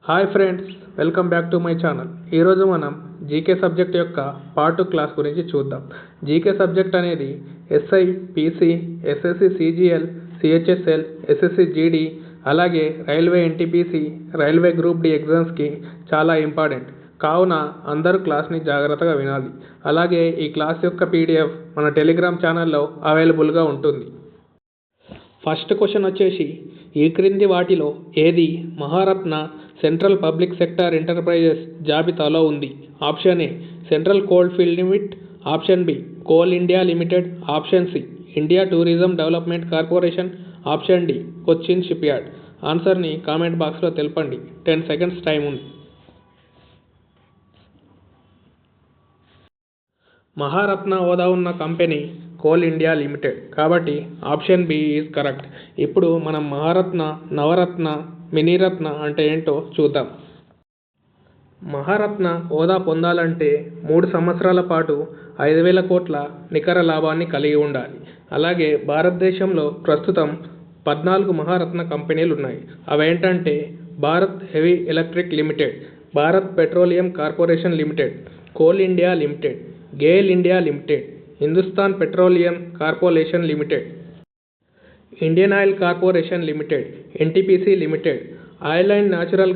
Hi friends, welcome back to my channel. ఈరోజు మనం GK subject యొక్క పార్ట్ 2 క్లాస్ గురించి చూద్దాం. జీకే సబ్జెక్ట్ అనేది SI, PC, SSC CGL, CHSL, SSC GD, అలాగే railway NTPC, railway group D ఎగ్జామ్స్కి చాలా ఇంపార్టెంట్. కావున అందరూ క్లాస్ని జాగ్రత్తగా వినాలి. అలాగే ఈ క్లాస్ యొక్క పీడిఎఫ్ మన టెలిగ్రామ్ ఛానల్లో అవైలబుల్గా ఉంటుంది. ఫస్ట్ క్వశ్చన్ వచ్చేసి, ఈ క్రింది వాటిలో ఏది Maharatna central public sector enterprises జాబితాలో ఉంది? Option A central coal field limit, option B Coal India Limited, option C India Tourism Development Corporation, option D Cochin shipyard. ఆన్సర్ని కామెంట్ బాక్స్లో తెలపండి. 10 సెకండ్స్ టైం ఉంది. మహారత్న హోదా ఉన్న కంపెనీ కోల్ ఇండియా లిమిటెడ్, కాబట్టి option B is correct. ఇప్పుడు మనం మహారత్న, నవరత్న, మినీరత్న అంటే ఏంటో చూద్దాం. మహారత్న హోదా పొందాలంటే 3 సంవత్సరాల పాటు 5,000 కోట్ల నికర లాభాన్ని కలిగి ఉండాలి. అలాగే భారతదేశంలో ప్రస్తుతం 14 మహారత్న కంపెనీలు ఉన్నాయి. అవేంటంటే Bharat heavy electric limited, Bharat petroleum corporation limited, coal India limited, Gayle India limited, Hindustan petroleum corporation limited, Indian oil corporation limited, NTPC limited, oil and natural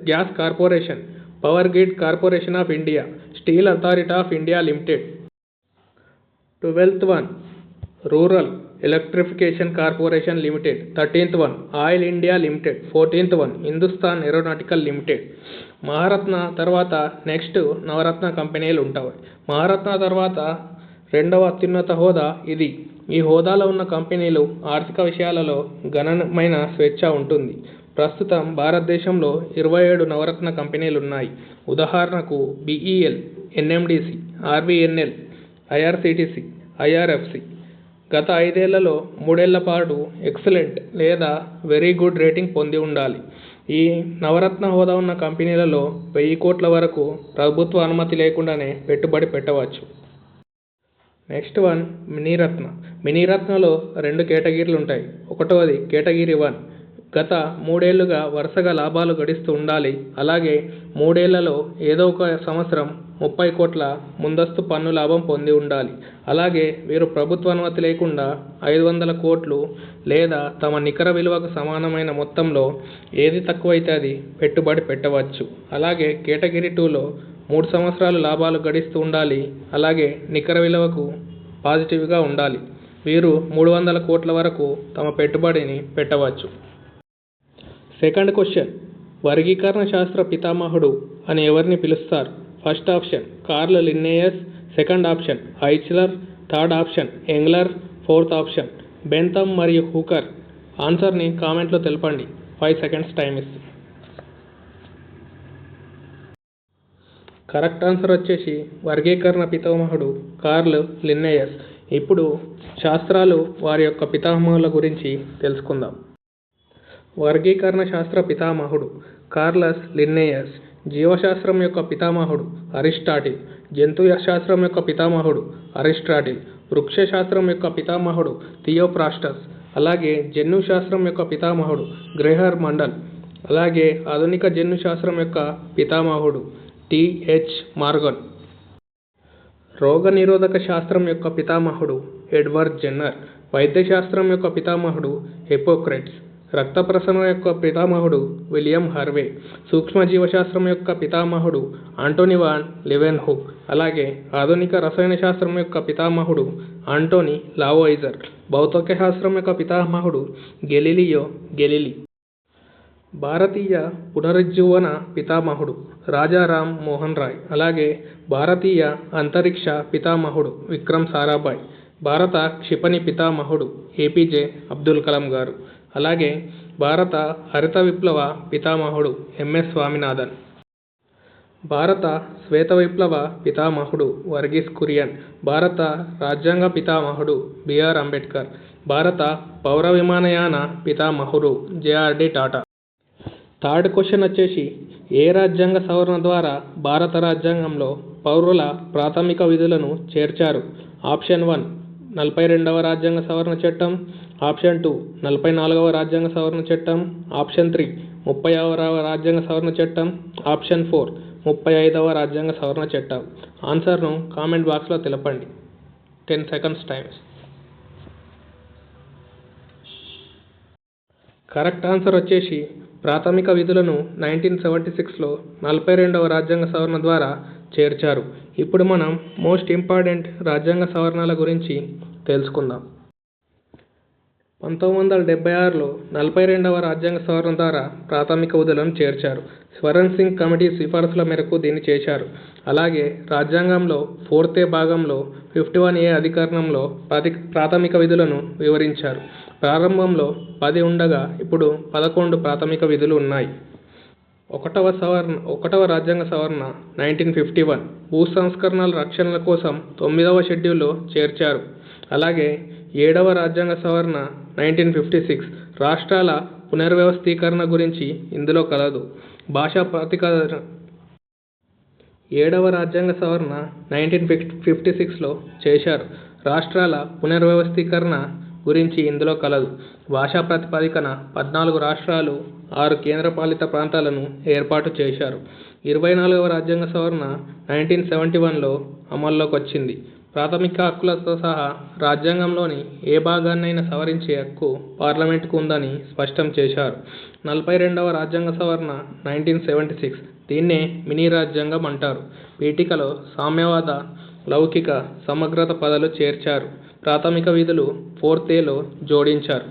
gas corporation, power grid corporation of India, steel authority of India limited. 12th one rural electrification corporation limited. 13th one oil India limited. 14th one Hindustan aeronautical limited. Maharatna తర్వాత next నవరత్న కంపెనీలు ఉంటాయి. మహారత్న తర్వాత రెండవ అత్యున్నత హోదా ఇది. ఈ హోదాలో ఉన్న కంపెనీలు ఆర్థిక విషయాలలో గణనమైన స్వేచ్ఛ ఉంటుంది. ప్రస్తుతం భారతదేశంలో 27 నవరత్న కంపెనీలు ఉన్నాయి. ఉదాహరణకు BEL, NMDC, RVNL, IRCTC, IRFC. గత 5 ఏళ్లలో 3 ఏళ్ల పాటు ఎక్సలెంట్ లేదా వెరీ గుడ్ రేటింగ్ పొంది ఉండాలి. ఈ నవరత్న హోదా ఉన్న కంపెనీలలో 1000 కోట్ల వరకు ప్రభుత్వ అనుమతి లేకుండానే పెట్టుబడి పెట్టవచ్చు. Next one Miniratna. మినీరత్నలో 2 కేటగిరీలు ఉంటాయి. ఒకటవది కేటగిరీ 1, గత 3 ఏళ్లుగా వరుసగా లాభాలు గడిస్తూ ఉండాలి. అలాగే 3 ఏళ్లలో ఏదో ఒక సంవత్సరం 30 కోట్ల ముందస్తు పన్ను లాభం పొంది ఉండాలి. అలాగే వీరు ప్రభుత్వ అనుమతి లేకుండా 500 కోట్లు లేదా తమ నికర విలువకు సమానమైన మొత్తంలో ఏది తక్కువైతే అది పెట్టుబడి పెట్టవచ్చు. అలాగే కేటగిరీ 2లో 3 సంవత్సరాలు లాభాలు గడిస్తూ ఉండాలి. అలాగే నికర విలువకు పాజిటివ్గా ఉండాలి. వీరు 300 కోట్ల వరకు తమ పెట్టుబడిని పెట్టవచ్చు. సెకండ్ క్వశ్చన్, వర్గీకరణ శాస్త్ర పితామహుడు అని ఎవరిని పిలుస్తారు? First option Carl Linnaeus, second option Eichler, third option Engler, fourth option Bentham మరియు హూకర్. ఆన్సర్ని కామెంట్లో తెలపండి. 5 సెకండ్స్ టైం ఇస్తుంది. కరెక్ట్ ఆన్సర్ వచ్చేసి వర్గీకరణ పితామహుడు కార్ల్ లిన్నెయస్. ఇప్పుడు శాస్త్రాలు వారి యొక్క పితామహుల గురించి తెలుసుకుందాం. వర్గీకరణ శాస్త్ర పితామహుడు కార్లస్ లిన్నెయస్. జీవశాస్త్రం యొక్క పితామహుడు అరిస్టాటిల్. జంతు శాస్త్రం యొక్క పితామహుడు అరిస్టాటిల్. వృక్షశాస్త్రం యొక్క పితామహుడు థియోఫ్రాస్టస్. అలాగే జన్యు శాస్త్రం యొక్క పితామహుడు గ్రెహర్ మండల్. అలాగే ఆధునిక జన్యు శాస్త్రం యొక్క పితామహుడు టిహెచ్ మార్గన్. రోగనిరోధక శాస్త్రం యొక్క పితామహుడు ఎడ్వర్డ్ జెన్నర్. వైద్యశాస్త్రం యొక్క పితామహుడు హిప్పోక్రేట్స్. రక్త ప్రసరణ యొక్క పితామహుడు విలియం హార్వే. సూక్ష్మజీవశాస్త్రం యొక్క పితామహుడు ఆంటోనీ వాన్ లెవెన్హుక్. అలాగే ఆధునిక రసాయన శాస్త్రం యొక్క పితామహుడు ఆంటోనీ లావోయిజర్. భౌతిక శాస్త్రం యొక్క పితామహుడు గెలీలియో గెలీలీ. భారతీయ పునరుజ్జీవన పితామహుడు రాజారాం మోహన్ రాయ్. అలాగే భారతీయ అంతరిక్ష పితామహుడు విక్రమ్ సారాభాయ్. భారత క్షిపణి పితామహుడు ఏపీజే అబ్దుల్ కలాం గారు. అలాగే భారత హరిత విప్లవ పితామహుడు ఎంఎస్ స్వామినాథన్. భారత శ్వేత విప్లవ పితామహుడు వర్గీస్ కురియన్. భారత రాజ్యాంగ పితామహుడు బిఆర్ అంబేద్కర్. భారత పౌర విమానయాన పితామహుడు జేఆర్డి టాటా. థర్డ్ క్వశ్చన్ వచ్చేసి, ఏ రాజ్యాంగ సవరణ ద్వారా భారత రాజ్యాంగంలో పౌరుల ప్రాథమిక విధులను చేర్చారు? ఆప్షన్ 1 42వ రాజ్యాంగ సవరణ చట్టం, ఆప్షన్ 2 44వ రాజ్యాంగ సవరణ చట్టం, ఆప్షన్ 3 36వ రాజ్యాంగ సవరణ చట్టం. ఆప్షన్ 4 35వ రాజ్యాంగ సవరణ చట్టం. ఆన్సర్ను కామెంట్ బాక్స్లో తెలపండి. 10 seconds టైం. కరెక్ట్ ఆన్సర్ వచ్చేసి ప్రాథమిక విధులను 1976లో 42వ రాజ్యాంగ సవరణ ద్వారా చేర్చారు. ఇప్పుడు మనం మోస్ట్ ఇంపార్టెంట్ రాజ్యాంగ సవరణల గురించి తెలుసుకుందాం. 1976లో 42వ రాజ్యాంగ సవరణ ద్వారా ప్రాథమిక విధులను చేర్చారు. స్వరణ్ సింగ్ కమిటీ సిఫార్సుల మేరకు దీన్ని చేశారు. అలాగే రాజ్యాంగంలో 4th భాగంలో 51A అధికరణంలో ప్రాథమిక విధులను వివరించారు. ప్రారంభంలో 10 ఉండగా ఇప్పుడు 11 ప్రాథమిక విధులు ఉన్నాయి. 1వ రాజ్యాంగ సవరణ 1951 భూ సంస్కరణల రక్షణల కోసం 9వ షెడ్యూల్లో చేర్చారు. అలాగే 7వ రాజ్యాంగ సవరణ 1956 రాష్ట్రాల పునర్వ్యవస్థీకరణ గురించి ఇందులో కలదు. భాషా ప్రాతిపదికన 7వ రాజ్యాంగ సవరణ 1956లో చేశారు. రాష్ట్రాల పునర్వ్యవస్థీకరణ గురించి ఇందులో కలదు. భాషా ప్రాతిపదికన 14 రాష్ట్రాలు 6 కేంద్రపాలిత ప్రాంతాలను ఏర్పాటు చేశారు. 24వ రాజ్యాంగ సవరణ 1971లో అమల్లోకి వచ్చింది. ప్రాథమిక హక్కులతో సహా రాజ్యాంగంలోని ఏ భాగాన్నైనా సవరించే హక్కు పార్లమెంటుకు ఉందని స్పష్టం చేశారు. 42వ రాజ్యాంగ సవరణ 1976 దీన్నే మినీ రాజ్యాంగం అంటారు. పీఠికలో సామ్యవాద, లౌకిక, సమగ్రత పదాలు చేర్చారు. ప్రాథమిక విధులు 4thలో జోడించారు.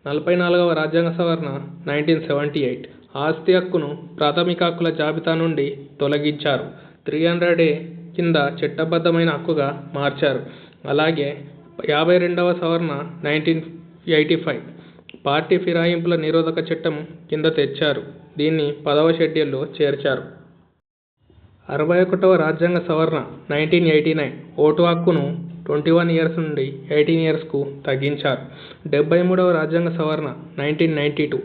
44వ రాజ్యాంగ సవరణ 1978 ఆస్తి హక్కును ప్రాథమిక హక్కుల జాబితా నుండి తొలగించారు. 300A కింద చట్టబద్ధమైన హక్కుగా మార్చారు. అలాగే 52వ సవరణ 1985 పార్టీ ఫిరాయింపుల నిరోధక చట్టం కింద తెచ్చారు. దీన్ని 10వ షెడ్యూల్లో చేర్చారు. 61వ రాజ్యాంగ సవరణ 1989 ఓటు హక్కును 21 years నుండి 18 yearsకు తగ్గించారు. 73వ రాజ్యాంగ సవరణ 1992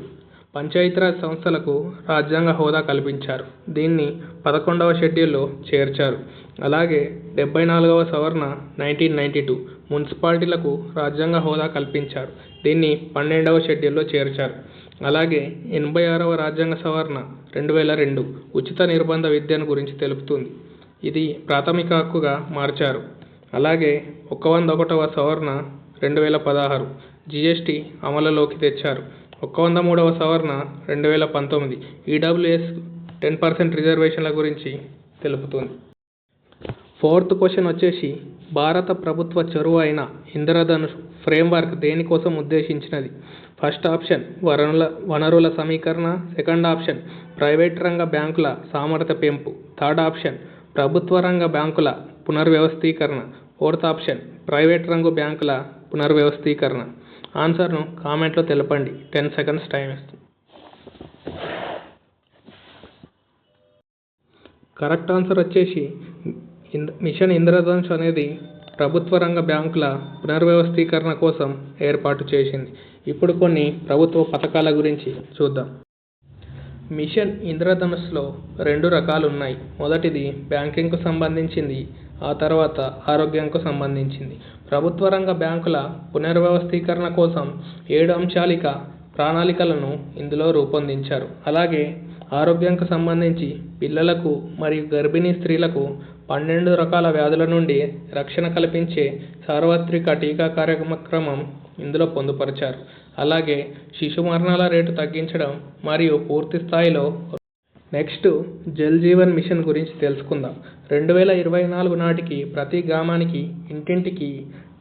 పంచాయతీరాజ్ సంస్థలకు రాజ్యాంగ హోదా కల్పించారు. దీన్ని 11వ షెడ్యూల్లో చేర్చారు. అలాగే 74వ సవరణ 1992 మున్సిపాలిటీలకు రాజ్యాంగ హోదా కల్పించారు. దీన్ని 12వ షెడ్యూల్లో చేర్చారు. అలాగే 86వ రాజ్యాంగ సవరణ 2002 ఉచిత నిర్బంధ విద్యను గురించి తెలుపుతుంది. ఇది ప్రాథమిక హక్కుగా మార్చారు. అలాగే 101వ సవరణ 2016 GST అమలులోకి తెచ్చారు. 103వ సవరణ 2019 EWS 10% రిజర్వేషన్ల గురించి తెలుపుతుంది. 4th క్వశ్చన్ వచ్చేసి భారత ప్రభుత్వ చొరవ అయిన ఇంద్రధనుష్ ఫ్రేమ్వర్క్ దేనికోసం ఉద్దేశించినది? ఫస్ట్ ఆప్షన్ వనరుల సమీకరణ. సెకండ్ ఆప్షన్ ప్రైవేట్ రంగ బ్యాంకుల సామర్థ్య పెంపు. థర్డ్ ఆప్షన్ ప్రభుత్వ రంగ బ్యాంకుల పునర్వ్యవస్థీకరణ. 4th ఆప్షన్ ప్రైవేట్ రంగు బ్యాంకుల పునర్వ్యవస్థీకరణ. ఆన్సర్ను కామెంట్లో తెలపండి. 10 seconds టైం ఇస్తుంది. కరెక్ట్ ఆన్సర్ వచ్చేసి మిషన్ ఇంద్రధనుష్ అనేది ప్రభుత్వ రంగ బ్యాంకుల పునర్వ్యవస్థీకరణ కోసం ఏర్పాటు చేసింది. ఇప్పుడు కొన్ని ప్రభుత్వ పథకాల గురించి చూద్దాం. మిషన్ ఇంద్రధనుష్లో 2 రకాలు ఉన్నాయి. మొదటిది బ్యాంకింగ్కు సంబంధించింది, ఆ తర్వాత ఆరోగ్యంకు సంబంధించింది. ప్రభుత్వ రంగ బ్యాంకుల పునర్వ్యవస్థీకరణ కోసం 7 అంశాలిక ప్రణాళికలను ఇందులో రూపొందించారు. అలాగే ఆరోగ్యంకు సంబంధించి పిల్లలకు మరియు గర్భిణీ స్త్రీలకు 12 రకాల వ్యాధుల నుండి రక్షణ కల్పించే సార్వత్రిక టీకా కార్యక్రమం ఇందులో పొందుపరిచారు. అలాగే శిశు మరణాల రేటు తగ్గించడం మరియు పూర్తి స్థాయిలో. నెక్స్ట్ జల్ జీవన్ మిషన్ గురించి తెలుసుకుందాం. 2024 నాటికి ప్రతి గ్రామానికి ఇంటింటికి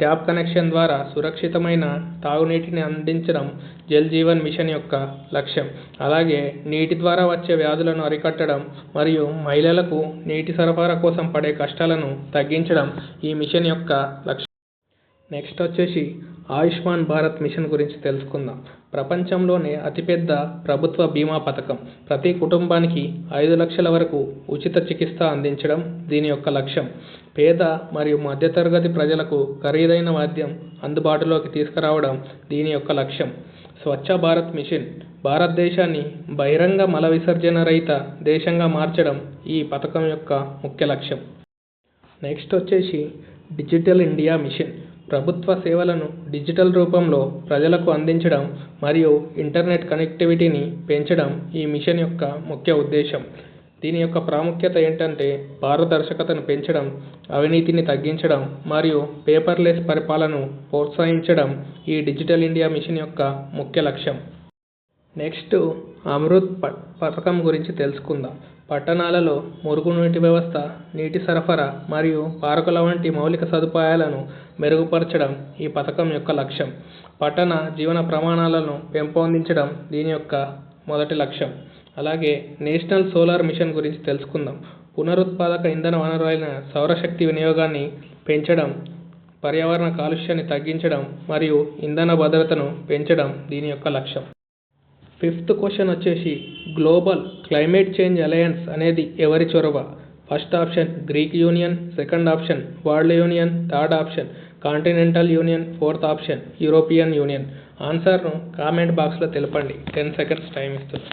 ట్యాప్ కనెక్షన్ ద్వారా సురక్షితమైన తాగునీటిని అందించడం జల్ జీవన్ మిషన్ యొక్క లక్ష్యం. అలాగే నీటి ద్వారా వచ్చే వ్యాధులను అరికట్టడం మరియు మహిళలకు నీటి సరఫరా కోసం పడే కష్టాలను తగ్గించడం ఈ మిషన్ యొక్క లక్ష్యం. నెక్స్ట్ వచ్చేసి ఆయుష్మాన్ భారత్ మిషన్ గురించి తెలుసుకుందాం. ప్రపంచంలోనే అతిపెద్ద ప్రభుత్వ బీమా పథకం. ప్రతి కుటుంబానికి 5 లక్షల వరకు ఉచిత చికిత్స అందించడం దీని యొక్క లక్ష్యం. పేద మరియు మధ్యతరగతి ప్రజలకు ఖరీదైన వైద్యం అందుబాటులోకి తీసుకురావడం దీని యొక్క లక్ష్యం. స్వచ్ఛ భారత్ మిషన్ భారతదేశాన్ని బహిరంగ మల విసర్జన రహిత దేశంగా మార్చడం ఈ పథకం యొక్క ముఖ్య లక్ష్యం. నెక్స్ట్ వచ్చేసి డిజిటల్ ఇండియా మిషన్. ప్రభుత్వ సేవలను డిజిటల్ రూపంలో ప్రజలకు అందించడం మరియు ఇంటర్నెట్ కనెక్టివిటీని పెంచడం ఈ మిషన్ యొక్క ముఖ్య ఉద్దేశం. దీని యొక్క ప్రాముఖ్యత ఏంటంటే పారదర్శకతను పెంచడం, అవినీతిని తగ్గించడం మరియు పేపర్లెస్ పరిపాలనను ప్రోత్సహించడం ఈ డిజిటల్ ఇండియా మిషన్ యొక్క ముఖ్య లక్ష్యం. నెక్స్ట్ అమృత్ పథకం గురించి తెలుసుకుందాం. పట్టణాలలో మురుగునీటి వ్యవస్థ, నీటి సరఫరా మరియు పార్కుల వంటి మౌలిక సదుపాయాలను మెరుగుపరచడం ఈ పథకం యొక్క లక్ష్యం. పట్టణ జీవన ప్రమాణాలను పెంపొందించడం దీని యొక్క మొదటి లక్ష్యం. అలాగే నేషనల్ సోలార్ మిషన్ గురించి తెలుసుకుందాం. పునరుత్పాదక ఇంధన వనరు అయిన సౌరశక్తి వినియోగాన్ని పెంచడం, పర్యావరణ కాలుష్యాన్ని తగ్గించడం మరియు ఇంధన భద్రతను పెంచడం దీని యొక్క లక్ష్యం. ఫిఫ్త్ క్వశ్చన్ వచ్చేసి గ్లోబల్ క్లైమేట్ చేంజ్ అలయన్స్ అనేది ఎవరి చొరవ? First option Greek union, second option world union, third option continental union, fourth option European union. ఆన్సర్ను కామెంట్ బాక్స్లో తెలపండి. 10 seconds టైం ఇస్తుంది.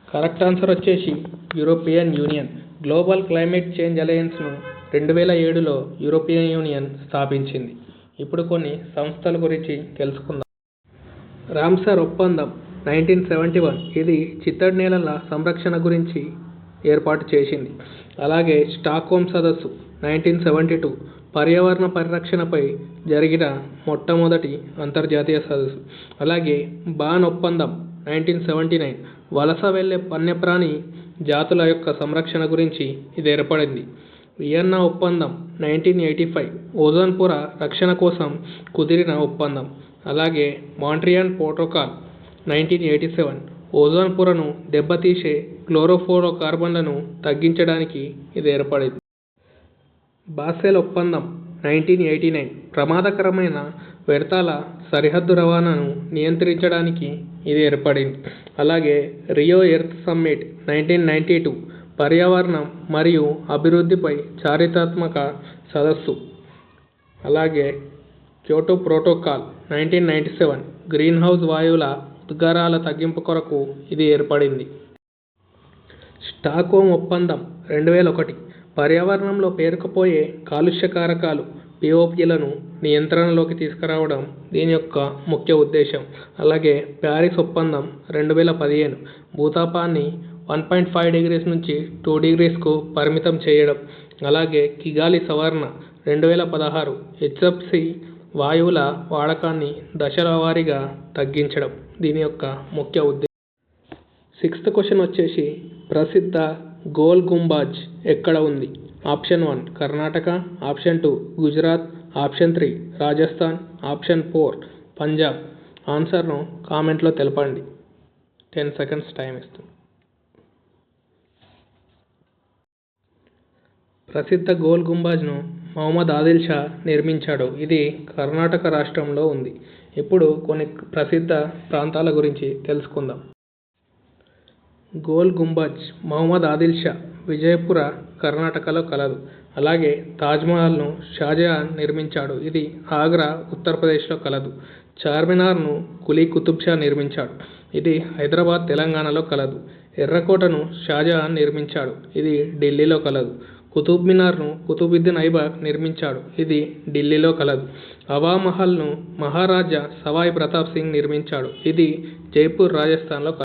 కరెక్ట్ ఆన్సర్ వచ్చేసి European union. Global climate change అలయన్స్ను 2007లో యూరోపియన్ యూనియన్ స్థాపించింది. ఇప్పుడు కొన్ని సంస్థల గురించి తెలుసుకుందాం. రామ్సర్ ఒప్పందం 1971 ఇది చిత్తడి నేలల సంరక్షణ గురించి ఏర్పాటు చేసింది. అలాగే స్టాక్హోమ్ సదస్సు 1972 పర్యావరణ పరిరక్షణపై జరిగిన మొట్టమొదటి అంతర్జాతీయ సదస్సు. అలాగే బాన్ ఒప్పందం 1979 వలస వెళ్లే వన్యప్రాణి జాతుల యొక్క సంరక్షణ గురించి ఇది ఏర్పడింది. వియన్నా ఒప్పందం 1985 ఓజోన్ పొర రక్షణ కోసం కుదిరిన ఒప్పందం. అలాగే మాంట్రియాల్ ప్రోటోకాల్ 1987 ఓజోన్ పొరను దెబ్బతీసే క్లోరోఫ్లోరోకార్బన్లను తగ్గించడానికి ఇది ఏర్పడింది. బాసెల్ ఒప్పందం 1989 ప్రమాదకరమైన వ్యర్థాల సరిహద్దు రవాణాను నియంత్రించడానికి ఇది ఏర్పడింది. అలాగే రియో ఎర్త్ సమ్మిట్ 1992 పర్యావరణం మరియు అభివృద్ధిపై చారిత్రాత్మక సదస్సు. అలాగే క్యోటో ప్రోటోకాల్ 1997 గ్రీన్ హౌస్ వాయువుల ఉద్గారాల తగ్గింపు కొరకు ఇది ఏర్పడింది. స్టాక్హోమ్ ఒప్పందం 2001 పర్యావరణంలో పేరుకుపోయే కాలుష్యకారకాలు పిఓపిలను నియంత్రణలోకి తీసుకురావడం దీని యొక్క ముఖ్య ఉద్దేశం. అలాగే ప్యారిస్ ఒప్పందం 2015 భూతాపాన్ని 1.5 degrees నుంచి 2 degreesకు పరిమితం చేయడం. అలాగే కిగాలి సవరణ 2016 హెచ్ఎఫ్సి వాయువుల వాడకాన్ని దశల వారీగా తగ్గించడం దీని యొక్క ముఖ్య ఉద్దేశం. సిక్స్త్ క్వశ్చన్ వచ్చేసి ప్రసిద్ధ గోల్ గుంబాజ్ ఎక్కడ ఉంది? Option 1 Karnataka, option 2 Gujarat, option 3 Rajasthan, option 4 Punjab. ఆన్సర్ను కామెంట్లో తెలపండి. 10 seconds టైం ఇస్తుంది. ప్రసిద్ధ గోల్ గుంబాజ్ను మహమ్మద్ ఆదిల్ షా నిర్మించాడు. ఇది కర్ణాటక రాష్ట్రంలో ఉంది. ఇప్పుడు కొన్ని ప్రసిద్ధ ప్రాంతాల గురించి తెలుసుకుందాం. గోల్ గుంబాజ్ మహమ్మద్ ఆదిల్ షా విజయపుర కర్ణాటకలో కలదు. అలాగే తాజ్మహల్ను షాజహాన్ నిర్మించాడు. ఇది ఆగ్రా ఉత్తరప్రదేశ్లో కలదు. చార్మినార్ను కులీ కుతుబ్ షా నిర్మించాడు. ఇది హైదరాబాద్ తెలంగాణలో కలదు. ఎర్రకోటను షాజహాన్ నిర్మించాడు. ఇది ఢిల్లీలో కలదు. కుతుబ్ మినార్ను కుతుబుద్దీన్ ఐబక్ నిర్మించాడు. ఇది ఢిల్లీలో కలదు. హవా మహల్ను మహారాజా సవాయ్ ప్రతాప్ సింగ్ నిర్మించాడు. ఇది జైపూర్ రాజస్థాన్లో కలదు.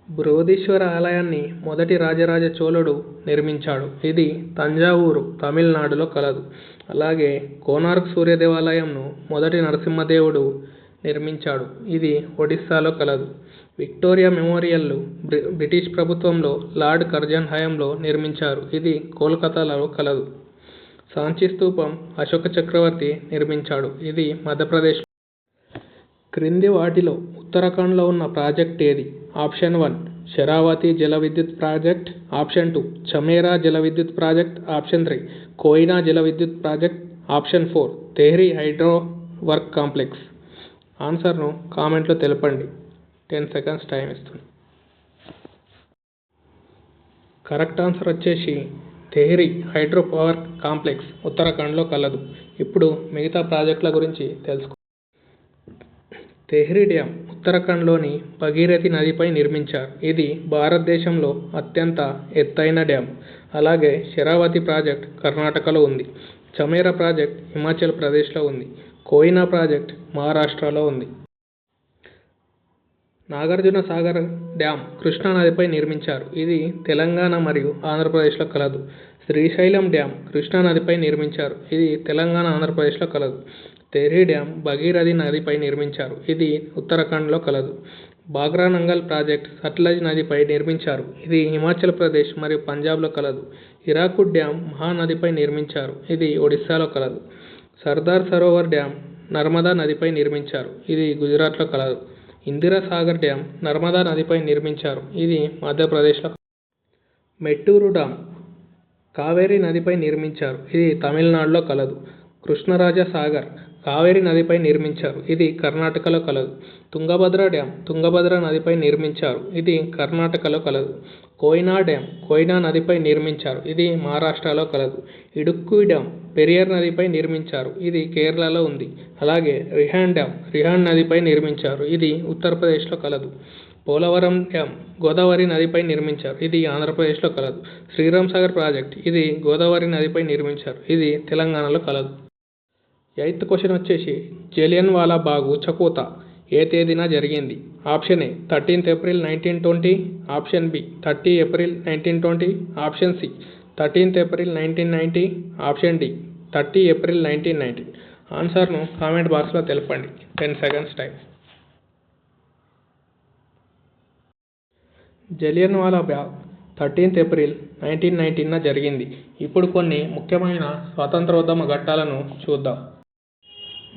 బృహదీశ్వర ఆలయాన్ని మొదటి రాజరాజ చోళుడు నిర్మించాడు. ఇది తంజావూరు తమిళనాడులో కలదు. అలాగే కోనార్క్ సూర్య దేవాలయంను మొదటి నరసింహదేవుడు నిర్మించాడు. ఇది ఒడిస్సాలో కలదు. విక్టోరియా మెమోరియల్ను బ్రిటిష్ ప్రభుత్వంలో లార్డ్ కర్జన్ హయాంలో నిర్మించారు. ఇది కోల్కతాలో కలదు. సాంచి స్తూపం అశోక చక్రవర్తి నిర్మించాడు. ఇది మధ్యప్రదేశ్. క్రింది వాటిలో ఉత్తరాఖండ్లో ఉన్న ప్రాజెక్ట్ ఏది? ఆప్షన్ 1 శరావతి జల విద్యుత్ ప్రాజెక్ట్, ఆప్షన్ 2 చమేరా జల విద్యుత్ ప్రాజెక్ట్, ఆప్షన్ 3 కోయినా జల విద్యుత్ project, option 4 Tehri hydro work complex. ఆన్సర్ను కామెంట్లో తెలపండి. 10 seconds టైం ఇస్తుంది. కరెక్ట్ ఆన్సర్ వచ్చేసి తెహ్రీ హైడ్రో పవర్ కాంప్లెక్స్ ఉత్తరాఖండ్లో కలదు. ఇప్పుడు మిగతా ప్రాజెక్టుల గురించి తెలుసుకో. తెహ్రీ డ్యామ్ ఉత్తరాఖండ్లోని భగీరథి నదిపై నిర్మించారు. ఇది భారతదేశంలో అత్యంత ఎత్తైన డ్యామ్. అలాగే శరావతి ప్రాజెక్ట్ కర్ణాటకలో ఉంది. చమేరా ప్రాజెక్ట్ హిమాచల్ ప్రదేశ్లో ఉంది. కోయినా ప్రాజెక్ట్ మహారాష్ట్రలో ఉంది. నాగార్జున సాగర్ డ్యామ్ కృష్ణా నదిపై నిర్మించారు. ఇది తెలంగాణ మరియు ఆంధ్రప్రదేశ్లో కలదు. శ్రీశైలం డ్యామ్ కృష్ణా నదిపై నిర్మించారు. ఇది తెలంగాణ ఆంధ్రప్రదేశ్లో కలదు. తెహ్రీ డ్యామ్ భగీరథి నదిపై నిర్మించారు. ఇది ఉత్తరాఖండ్లో కలదు. బాగ్రా నంగల్ ప్రాజెక్ట్ సట్లెజ్ నదిపై నిర్మించారు. ఇది హిమాచల్ ప్రదేశ్ మరియు పంజాబ్లో కలదు. హిరాకుడ్ డ్యామ్ మహానదిపై నిర్మించారు. ఇది ఒడిశాలో కలదు. సర్దార్ సరోవర్ డ్యామ్ నర్మదా నదిపై నిర్మించారు. ఇది గుజరాత్లో కలదు. ఇందిరా సాగర్ డ్యామ్ నర్మదా నదిపై నిర్మించారు. ఇది మధ్యప్రదేశ్లో. మెట్టూరు డ్యామ్ కావేరీ నదిపై నిర్మించారు. ఇది తమిళనాడులో కలదు. కృష్ణరాజ సాగర్ కావేరీ నదిపై నిర్మించారు. ఇది కర్ణాటకలో కలదు. తుంగభద్ర డ్యామ్ తుంగభద్ర నదిపై నిర్మించారు. ఇది కర్ణాటకలో కలదు. కోయినా డ్యామ్ కోయినా నదిపై నిర్మించారు. ఇది మహారాష్ట్రలో కలదు. ఇడుక్కి డ్యామ్ పెరియార్ నదిపై నిర్మించారు. ఇది కేరళలో ఉంది. అలాగే రిహాండ్ డ్యామ్ రిహాండ్ నదిపై నిర్మించారు. ఇది ఉత్తరప్రదేశ్లో కలదు. పోలవరం డ్యామ్ గోదావరి నదిపై నిర్మించారు. ఇది ఆంధ్రప్రదేశ్లో కలదు. శ్రీరామ్ సాగర్ ప్రాజెక్ట్ ఇది గోదావరి నదిపై నిర్మించారు. ఇది తెలంగాణలో కలదు. 8th క్వశ్చన్ వచ్చేసి జలియన్ వాలా బాగ్ ఉచకోత ఏ తేదీన జరిగింది? Option A 13th April 1920, option B 30 April 1920, option C 13th April 1990, option D 30 April 1990. ఆన్సర్ను కామెంట్ బాక్స్లో తెలపండి. 10 seconds time. Jallianwala Bagh 13th April 1919న జరిగింది. ఇప్పుడు కొన్ని ముఖ్యమైన స్వాతంత్రోద్యమ ఘట్టాలను చూద్దాం.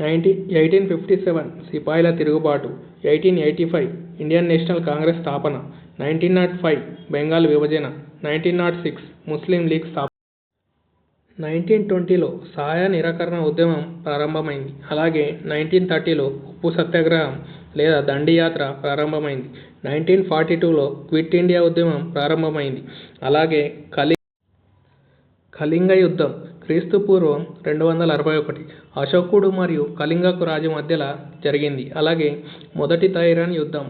1857 సిపాయిల తిరుగుబాటు, 1885 ఇండియన్ నేషనల్ కాంగ్రెస్ స్థాపన, 1905 బెంగాల్ విభజన, 1906 ముస్లిం లీగ్ స్థాపన. 1920లో సహాయ నిరాకరణ ఉద్యమం ప్రారంభమైంది. అలాగే 1930లో ఉప్పు సత్యాగ్రహం లేదా దండి యాత్ర ప్రారంభమైంది. 1942లో క్విట్ ఇండియా ఉద్యమం ప్రారంభమైంది. అలాగే కళింగ యుద్ధం క్రీస్తు పూర్వం 261 అశోకుడు మరియు కళింగకు రాజు మధ్యలో జరిగింది. అలాగే మొదటి తైరాన్ యుద్ధం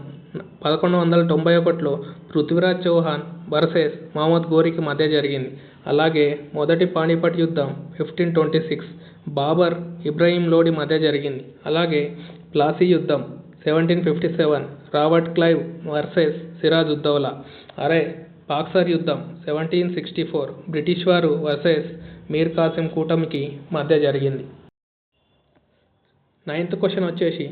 1191లో పృథ్వీరాజ్ చౌహాన్ వర్సెస్ మహమ్మద్ ఘోరీకి మధ్య జరిగింది. అలాగే మొదటి పానిపట్ యుద్ధం 1526 బాబర్ ఇబ్రాహిం లోడి మధ్య జరిగింది. అలాగే ప్లాసీ యుద్ధం 1757 Robert Clive versus Siraj ud Daula. Boxer యుద్ధం 1764 బ్రిటిష్ వారు వర్సెస్ మీర్ కాసిం కూటమికి మధ్య జరిగింది. 9th క్వశ్చన్ వచ్చేసి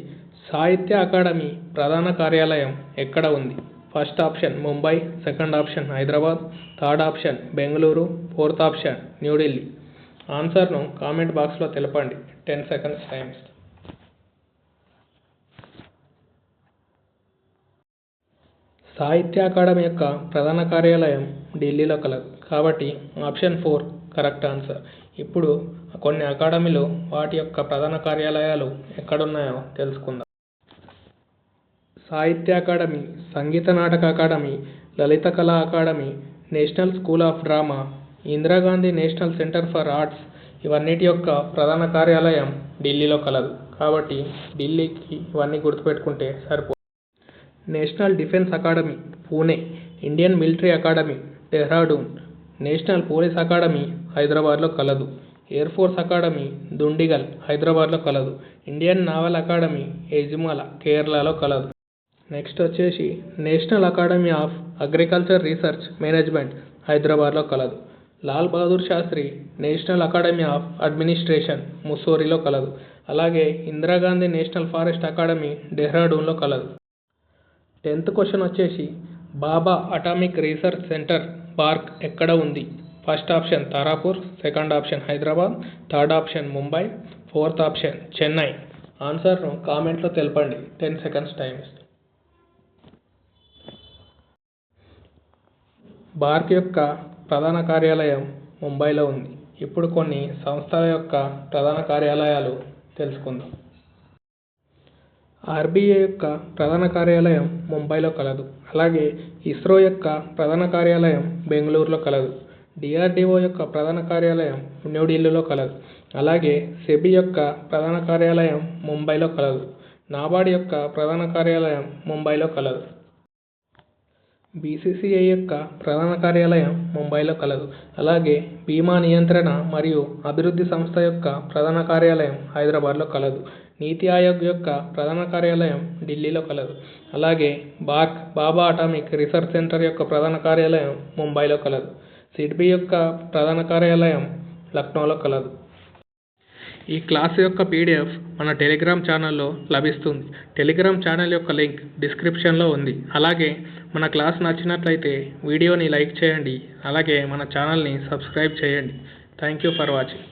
సాహిత్య అకాడమీ ప్రధాన కార్యాలయం ఎక్కడ ఉంది? First option Mumbai, second option Hyderabad, third option Bengaluru, fourth option New Delhi. ఆన్సర్ను కామెంట్ బాక్స్లో తెలపండి. 10 seconds టైం. సాహిత్య అకాడమీ యొక్క ప్రధాన కార్యాలయం ఢిల్లీలో కలదు. కాబట్టి ఆప్షన్ 4 కరెక్ట్ ఆన్సర్. ఇప్పుడు కొన్ని అకాడమీలు వాటి యొక్క ప్రధాన కార్యాలయాలు ఎక్కడున్నాయో తెలుసుకుందాం. సాహిత్య అకాడమీ, సంగీత నాటక అకాడమీ, లలిత కళా academy, national school of drama, Indira Gandhi national centre for arts ఇవన్నిటి యొక్క ప్రధాన కార్యాలయం ఢిల్లీలో కలదు. కాబట్టి ఢిల్లీకి ఇవన్నీ గుర్తుపెట్టుకుంటే సరిపోతుంది. National defence academy Pune, Indian military academy Dehradun, national police academy హైదరాబాద్లో కలదు. ఎయిర్ ఫోర్స్ అకాడమీ దుండిగల్ హైదరాబాద్లో కలదు. ఇండియన్ నావల్ అకాడమీ ఎజిమాల కేరళలో కలదు. నెక్స్ట్ వచ్చేసి national academy of agriculture research management హైదరాబాద్లో కలదు. Lal Bahadur Shastri national academy of administration ముస్సోరిలో కలదు. అలాగే ఇందిరాగాంధీ నేషనల్ ఫారెస్ట్ అకాడమీ డెహ్రాడూన్లో కలదు. 10th క్వశ్చన్ వచ్చేసి Bhabha atomic research centre park ఎక్కడ ఉంది? First option Tarapur, second option Hyderabad, third option Mumbai, fourth option Chennai. ఆన్సర్ను కామెంట్లో తెలపండి. 10 seconds టైం. బార్క్ యొక్క ప్రధాన కార్యాలయం ముంబైలో ఉంది. ఇప్పుడు కొన్ని సంస్థల యొక్క ప్రధాన కార్యాలయాలు తెలుసుకుందాం. ఆర్బీఐ యొక్క ప్రధాన కార్యాలయం ముంబైలో కలదు. అలాగే ఇస్రో యొక్క ప్రధాన కార్యాలయం బెంగళూరులో కలదు. డిఆర్డిఓ యొక్క ప్రధాన కార్యాలయం న్యూఢిల్లీలో కలదు. అలాగే సెబీ యొక్క ప్రధాన కార్యాలయం ముంబైలో కలదు. నాబార్డ్ యొక్క ప్రధాన కార్యాలయం ముంబైలో కలదు. బీసీసీఐ యొక్క ప్రధాన కార్యాలయం ముంబైలో కలదు. అలాగే బీమా నియంత్రణ మరియు అభివృద్ధి సంస్థ యొక్క ప్రధాన కార్యాలయం హైదరాబాద్లో కలదు. నీతి ఆయోగ్ యొక్క ప్రధాన కార్యాలయం ఢిల్లీలో కలదు. అలాగే బాబా అటామిక్ రీసెర్చ్ సెంటర్ యొక్క ప్రధాన కార్యాలయం ముంబైలో కలదు. సిడ్బీ యొక్క ప్రధాన కార్యాలయం లక్నోలో కలదు. ఈ క్లాస్ యొక్క పీడిఎఫ్ మన టెలిగ్రామ్ ఛానల్లో లభిస్తుంది. టెలిగ్రామ్ ఛానల్ యొక్క లింక్ డిస్క్రిప్షన్లో ఉంది. అలాగే మన క్లాస్ నచ్చినట్లయితే వీడియోని లైక్ చేయండి. అలాగే మన ఛానల్ని సబ్స్క్రైబ్ చేయండి. Thank you for watching.